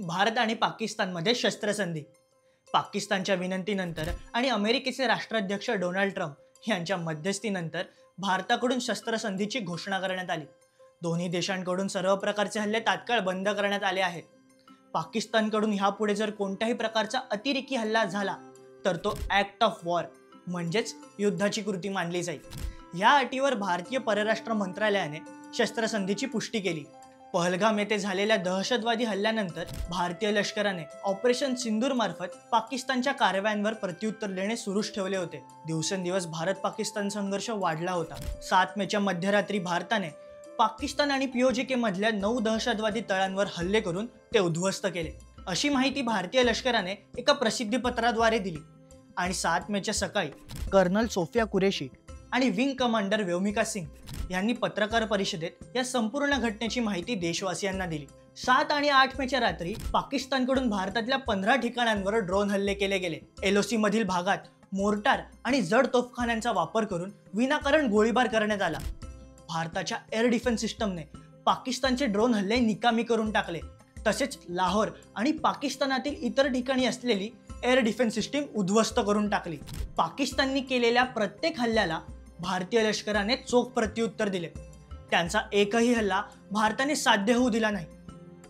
भारत आणि पाकिस्तानमध्ये शस्त्रसंधी. पाकिस्तानच्या विनंतीनंतर आणि अमेरिकेचे राष्ट्राध्यक्ष डोनाल्ड ट्रम्प यांच्या मध्यस्थीनंतर भारताकडून शस्त्रसंधीची घोषणा करण्यात आली. दोन्ही देशांकडून सर्व प्रकारचे हल्ले तात्काळ बंद करण्यात आले आहेत. पाकिस्तानकडून ह्यापुढे जर कोणत्याही प्रकारचा अतिरेकी हल्ला झाला तर तो ॲक्ट ऑफ वॉर म्हणजेच युद्धाची कृती मानली जाईल. या अटीवर भारतीय परराष्ट्र मंत्रालयाने शस्त्रसंधीची पुष्टी केली. पहलगाम येथे झालेल्या दहशतवादी हल्ल्यानंतर भारतीय लष्कराने ऑपरेशन सिंदूर मार्फत पाकिस्तानच्या कारवायांवर प्रत्युत्तर देणे सुरूच ठेवले होते. दिवसेंदिवस भारत पाकिस्तान संघर्ष वाढला होता. 7 मेच्या मध्यरात्री भारताने पाकिस्तान आणि पीओके मधल्या 9 दहशतवादी तळांवर हल्ले करून ते उद्ध्वस्त केले, अशी माहिती भारतीय लष्कराने एका प्रसिद्धीपत्राद्वारे दिली. आणि 7 मेच्या सकाळी कर्नल सोफिया कुरेशी आणि विंग कमांडर व्योमिका सिंग यांनी पत्रकार परिषदेत या संपूर्ण घटनेची माहिती देशवासियांना दिली. 7 आणि 8 मेच्या रात्री पाकिस्तानकडून भारतातल्या 15 ठिकाणांवर ड्रोन हल्ले केले गेले. एलओसी मधील भागात मोर्टार आणि जड तोफखान्यांचा वापर करून विनाकारण गोळीबार करण्यात आला. भारताच्या एअर डिफेन्स सिस्टमने पाकिस्तानचे ड्रोन हल्ले निकामी करून टाकले. तसेच लाहोर आणि पाकिस्तानातील इतर ठिकाणी असलेली एअर डिफेन्स सिस्टीम उद्ध्वस्त करून टाकली. पाकिस्तानने केलेल्या प्रत्येक हल्ल्याला भारतीय लष्कराने चोख प्रत्युत्तर दिले. त्यांचा एकही हल्ला भारताने साध्य होऊ दिला नाही.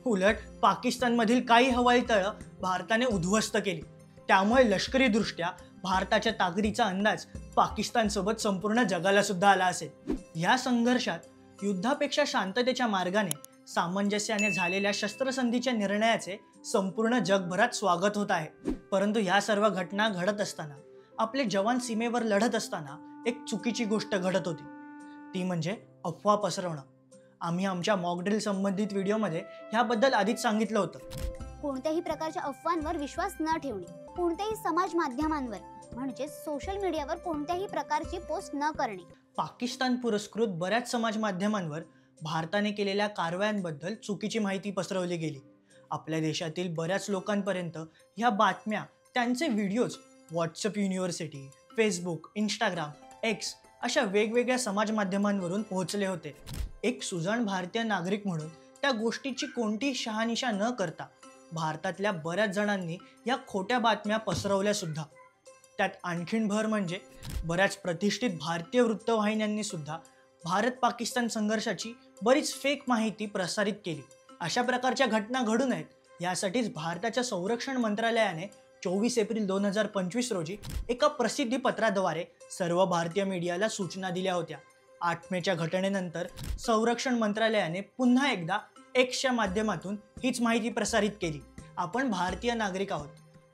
उलट पाकिस्तानमधील काही हवाई तळं भारताने उद्ध्वस्त केली. त्यामुळे लष्करी दृष्ट्या भारताच्या ताकदीचा अंदाज पाकिस्तानसोबत संपूर्ण जगाला सुद्धा आला असेल. या संघर्षात युद्धापेक्षा शांततेच्या मार्गाने सामंजस्याने झालेल्या शस्त्रसंधीच्या निर्णयाचे संपूर्ण जगभरात स्वागत होत आहे. परंतु या सर्व घटना घडत असताना, आपले जवान सीमेवर लढत असताना एक चुकीची गोष्ट घडत होती. ती म्हणजे अफवा पसरवणं. आम्ही आमच्या मॉकड्रिल संबंधित व्हिडिओमध्ये याबद्दल आधीच सांगितलं होतं. कोणत्याही प्रकारच्या अफवांवर विश्वास न ठेवणे, कोणत्याही समाज माध्यमांवर म्हणजे सोशल मीडियावर कोणत्याही प्रकारची पोस्ट न करणे. पाकिस्तान पुरस्कृत बऱ्याच समाज माध्यमांवर भारताने केलेल्या कारवायांबद्दल चुकीची माहिती पसरवली गेली. आपल्या देशातील बऱ्याच लोकांपर्यंत ह्या बातम्या, त्यांचे videos WhatsApp university, Facebook, Instagram, x अशा वेगवेगळ्या समाज माध्यमांवरून पोहोचले होते. एक सुजाण भारतीय नागरिक म्हणून त्या गोष्टीची कोणतीही शहानिशा न करता भारतातल्या बऱ्याच जणांनी या खोट्या बातम्या पसरवल्या सुद्धा. त्यात आणखीन भर म्हणजे बऱ्याच प्रतिष्ठित भारतीय वृत्तवाहिन्यांनी सुद्धा भारत पाकिस्तान संघर्षाची बरीच फेक माहिती प्रसारित केली. अशा प्रकारच्या घटना घडू नयेत यासाठीच भारताच्या संरक्षण मंत्रालयाने 24 एप्रिल 2025 रोजी एका प्रसिद्धी पत्राद्वारे सर्व भारतीय मीडियाला सूचना दिल्या होत्या. 8 मेच्या घटनेनंतर संरक्षण मंत्रालयाने पुन्हा एकदा एक्सच्या माध्यमातून हीच माहिती प्रसारित केली. आपण भारतीय नागरिक आहोत.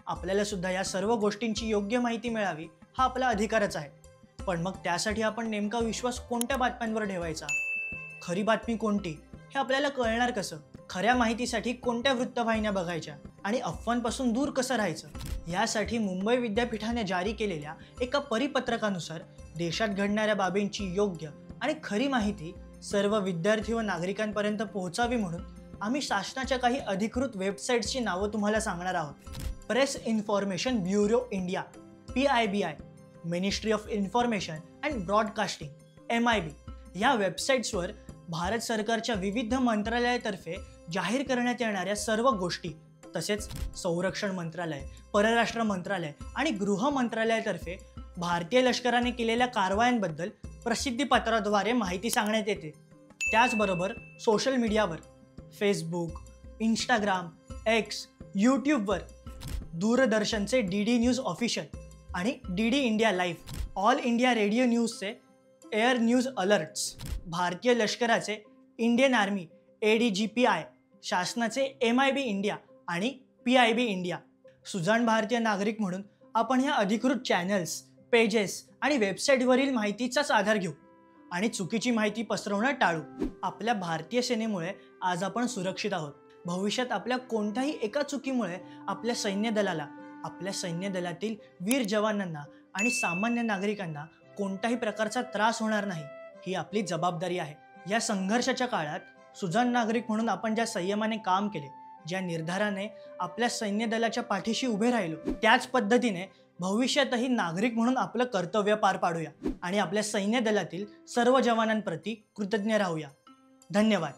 आपल्याला सुद्धा या सर्व गोष्टींची योग्य माहिती मिळावी हा आपला अधिकारच आहे. पण मग त्यासाठी आपण नेमका विश्वास कोणत्या बातम्यांवर ठेवायचा? खरी बातमी कोणती हे आपल्याला कळणार कसं? खऱ्या माहितीसाठी कोणत्या वृत्तवाहिन्या बघायच्या आणि अफवांपासून दूर कसं राहायचं? यासाठी मुंबई विद्यापीठाने जारी केलेल्या एका परिपत्रकानुसार देशात घडणाऱ्या बाबींची योग्य आणि खरी माहिती सर्व विद्यार्थी व नागरिकांपर्यंत पोहोचावी म्हणून आम्ही शासनाच्या काही अधिकृत वेबसाईट्सची नावं तुम्हाला सांगणार आहोत. Press information bureau India PIBI, ministry of information and broadcasting MIB या वेबसाईट्सवर भारत सरकारच्या विविध मंत्रालयातर्फे जाहीर करण्यात येणाऱ्या सर्व गोष्टी, तसेच संरक्षण मंत्रालय, परराष्ट्र मंत्रालय आणि गृह मंत्रालयातर्फे भारतीय लष्कराने केलेल्या कारवायांबद्दल प्रसिद्धीपत्राद्वारे माहिती सांगण्यात येते. त्याचबरोबर सोशल मीडियावर फेसबुक, इंस्टाग्राम, एक्स, यूट्यूबवर, दूरदर्शनचे DD न्यूज ऑफिशियल आणि DD India live, all India radio न्यूजचे एअर न्यूज अलर्ट्स, भारतीय लष्कराचे इंडियन आर्मी ADGPI, शासनाचे MIB इंडिया आणि PIB इंडिया. सुजाण भारतीय नागरिक म्हणून आपण ह्या अधिकृत चॅनल्स, पेजेस आणि वेबसाईटवरील माहितीचाच आधार घेऊ आणि चुकीची माहिती पसरवणं टाळू. आपल्या भारतीय सेनेमुळे आज आपण सुरक्षित आहोत. भविष्यात आपल्या कोणत्याही एका चुकीमुळे आपल्या सैन्य दलाला, आपल्या सैन्य दलातील वीर जवानांना आणि सामान्य नागरिकांना कोणत्याही प्रकारचा त्रास होणार नाही ही आपली जबाबदारी आहे. या संघर्षाच्या काळात सुजाण नागरिक म्हणून आपण ज्या संयमाने काम केले, ज्या निर्धाराने आपल्या सैन्य दलाच्या पाठीशी उभे राहिलो, त्याच पद्धतीने भविष्यातही नागरिक म्हणून आपलं कर्तव्य पार पाडूया आणि आपल्या सैन्य दलातील सर्व जवानांप्रती कृतज्ञ राहूया. धन्यवाद.